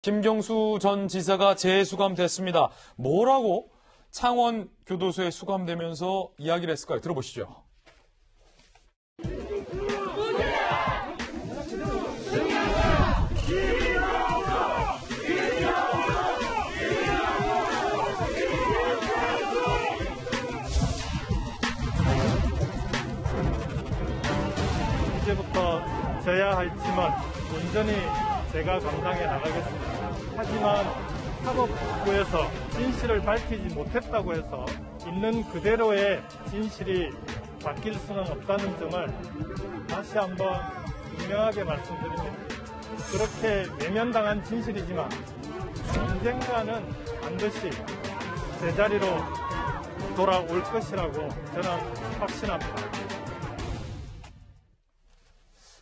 김경수 전 지사가 재수감됐습니다. 뭐라고 창원 교도소에 수감되면서 이야기를 했을까요? 들어보시죠. 이제부터 져야 할 짐은 온전히 제가 감당해 나가겠습니다. 하지만 사법부에서 진실을 밝히지 못했다고 해서 있는 그대로의 진실이 바뀔 수는 없다는 점을 다시 한번 분명하게 말씀드립니다. 그렇게 외면당한 진실이지만 언젠가는 반드시 제자리로 돌아올 것이라고 저는 확신합니다.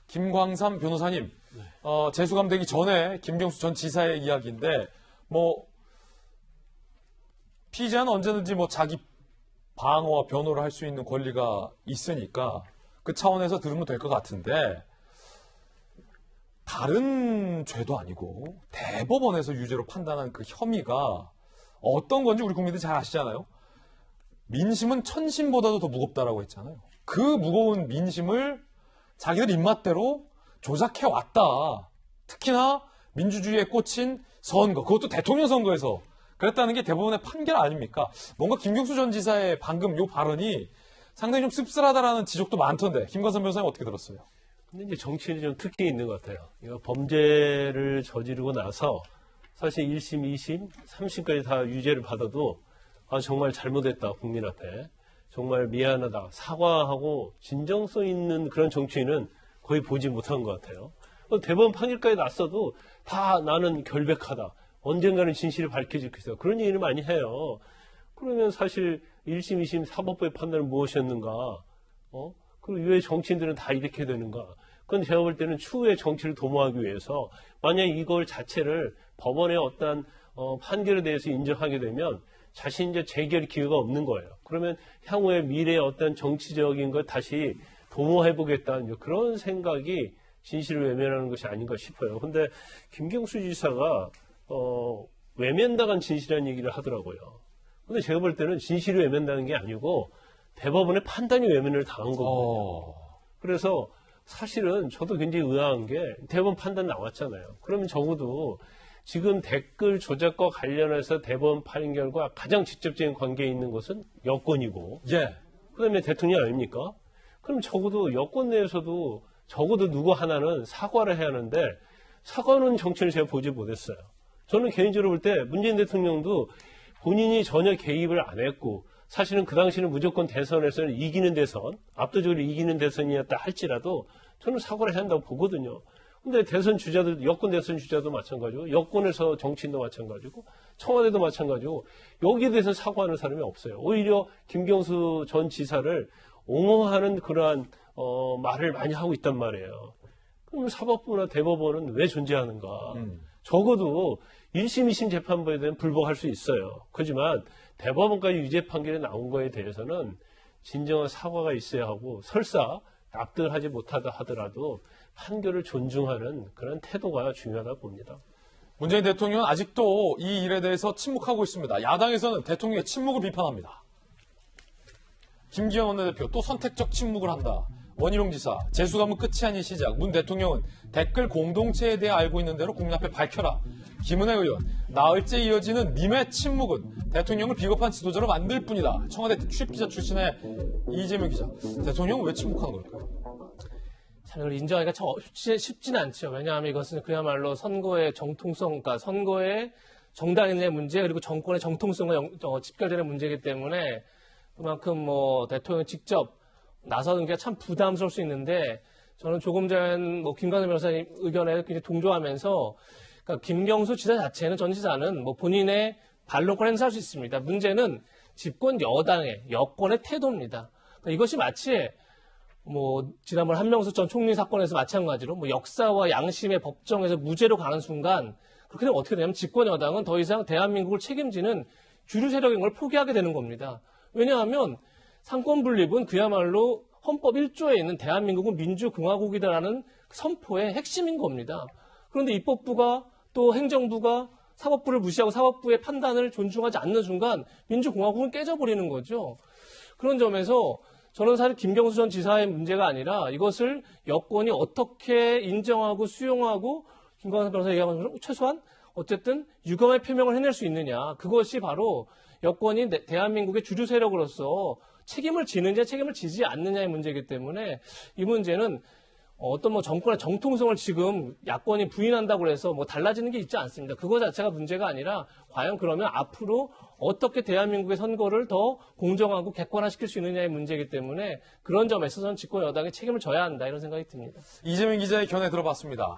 김광삼 변호사님, 재수감되기 전에 김경수 전 지사의 이야기인데, 피의자는 언제든지 자기 방어와 변호를 할 수 있는 권리가 있으니까 그 차원에서 들으면 될 것 같은데, 다른 죄도 아니고 대법원에서 유죄로 판단한 그 혐의가 어떤 건지 우리 국민들이 잘 아시잖아요. 민심은 천심보다도 더 무겁다라고 했잖아요. 그 무거운 민심을 자기들 입맛대로 조작해왔다. 특히나 민주주의에 꽂힌 선거, 그것도 대통령 선거에서 그랬다는 게 대법원의 판결 아닙니까? 뭔가 김경수 전 지사의 방금 요 발언이 상당히 좀 씁쓸하다라는 지적도 많던데, 김광삼 변호사님 어떻게 들었어요? 근데 이제 정치인이 좀 특징이 있는 것 같아요. 범죄를 저지르고 나서 사실 1심, 2심, 3심까지 다 유죄를 받아도 정말 잘못했다, 국민 앞에. 정말 미안하다, 사과하고 진정성 있는 그런 정치인은 거의 보지 못한 것 같아요. 대법원 판결까지 났어도 다 나는 결백하다. 언젠가는 진실이 밝혀지겠어. 그런 얘기를 많이 해요. 그러면 사실 1심, 2심 사법부의 판단은 무엇이었는가? 그리고 왜 정치인들은 다 이렇게 되는가? 그건 제가 볼 때는 추후에 정치를 도모하기 위해서 만약 이걸 자체를 법원의 어떤 판결에 대해서 인정하게 되면 자신 이제 재결 기회가 없는 거예요. 그러면 향후의 미래의 어떤 정치적인 걸 다시 도모해보겠다는 그런 생각이 진실을 외면하는 것이 아닌가 싶어요. 근데 김경수 지사가 외면당한 진실이라는 얘기를 하더라고요. 근데 제가 볼 때는 진실이 외면당한 게 아니고 대법원의 판단이 외면을 당한 거거든요. 그래서 사실은 저도 굉장히 의아한 게 대법원 판단 나왔잖아요. 그러면 적어도 지금 댓글 조작과 관련해서 대법원 판결과 가장 직접적인 관계에 있는 것은 여권이고, 그다음에 대통령 아닙니까? 그럼 적어도 여권 내에서도 적어도 누구 하나는 사과를 해야 하는데 사과는 정치를 제가 보지 못했어요. 저는 개인적으로 볼 때 문재인 대통령도 본인이 전혀 개입을 안 했고, 사실은 그 당시는 무조건 대선에서는 이기는 대선, 압도적으로 이기는 대선이었다 할지라도 저는 사과를 해야 한다고 보거든요. 근데 대선 주자들, 여권 대선 주자도 마찬가지고, 여권에서 정치인도 마찬가지고, 청와대도 마찬가지고, 여기에 대해서 사과하는 사람이 없어요. 오히려 김경수 전 지사를 옹호하는 그러한 말을 많이 하고 있단 말이에요. 그럼 사법부나 대법원은 왜 존재하는가? 적어도 1심, 2심 재판부에 대한 불복할 수 있어요. 하지만 대법원까지 유죄 판결이 나온 거에 대해서는 진정한 사과가 있어야 하고, 설사 납득을 하지 못하다 하더라도 판결을 존중하는 그런 태도가 중요하다고 봅니다. 문재인 대통령은 아직도 이 일에 대해서 침묵하고 있습니다. 야당에서는 대통령의 침묵을 비판합니다. 김기현 원내대표 또 선택적 침묵을 한다. 원희룡 지사, 재수감은 끝이 아닌 시작. 문 대통령은 댓글 공동체에 대해 알고 있는 대로 국민 앞에 밝혀라. 김은혜 의원, 나흘째 이어지는 님의 침묵은 대통령을 비겁한 지도자로 만들 뿐이다. 청와대 취입기자 출신의 이재명 기자, 대통령은 왜 침묵하는 걸까요? 참 이걸 인정하기가 참 쉽지는 않죠. 왜냐하면 이것은 그야말로 선거의 정통성, 그러니까 선거의 정당인의 문제, 그리고 정권의 정통성과 직결되는 문제이기 때문에 그만큼 대통령이 직접 나서는 게 참 부담스러울 수 있는데, 저는 조금 전 김광삼 변호사님 의견에 굉장히 동조하면서, 그러니까 김경수 지사 자체는, 전 지사는 본인의 반론권 행사할 수 있습니다. 문제는 집권 여당의, 여권의 태도입니다. 그러니까 이것이 마치 지난번 한명숙 전 총리 사건에서 마찬가지로 역사와 양심의 법정에서 무죄로 가는 순간, 그렇게 되면 어떻게 되냐면 집권 여당은 더 이상 대한민국을 책임지는 주류 세력인 걸 포기하게 되는 겁니다. 왜냐하면 상권 분립은 그야말로 헌법 1조에 있는 대한민국은 민주공화국이다라는 선포의 핵심인 겁니다. 그런데 입법부가 또 행정부가 사법부를 무시하고 사법부의 판단을 존중하지 않는 순간 민주공화국은 깨져버리는 거죠. 그런 점에서 저는 사실 김경수 전 지사의 문제가 아니라 이것을 여권이 어떻게 인정하고 수용하고 김광석 변호사 얘기한 것처럼 최소한 어쨌든 유감의 표명을 해낼 수 있느냐. 그것이 바로 여권이 대한민국의 주류 세력으로서 책임을 지느냐 책임을 지지 않느냐의 문제이기 때문에 이 문제는 어떤 뭐 정권의 정통성을 지금 야권이 부인한다고 해서 뭐 달라지는 게 있지 않습니다. 그거 자체가 문제가 아니라 과연 그러면 앞으로 어떻게 대한민국의 선거를 더 공정하고 객관화시킬 수 있느냐의 문제이기 때문에 그런 점에 있어서는 집권 여당이 책임을 져야 한다 이런 생각이 듭니다. 이재명 기자의 견해 들어봤습니다.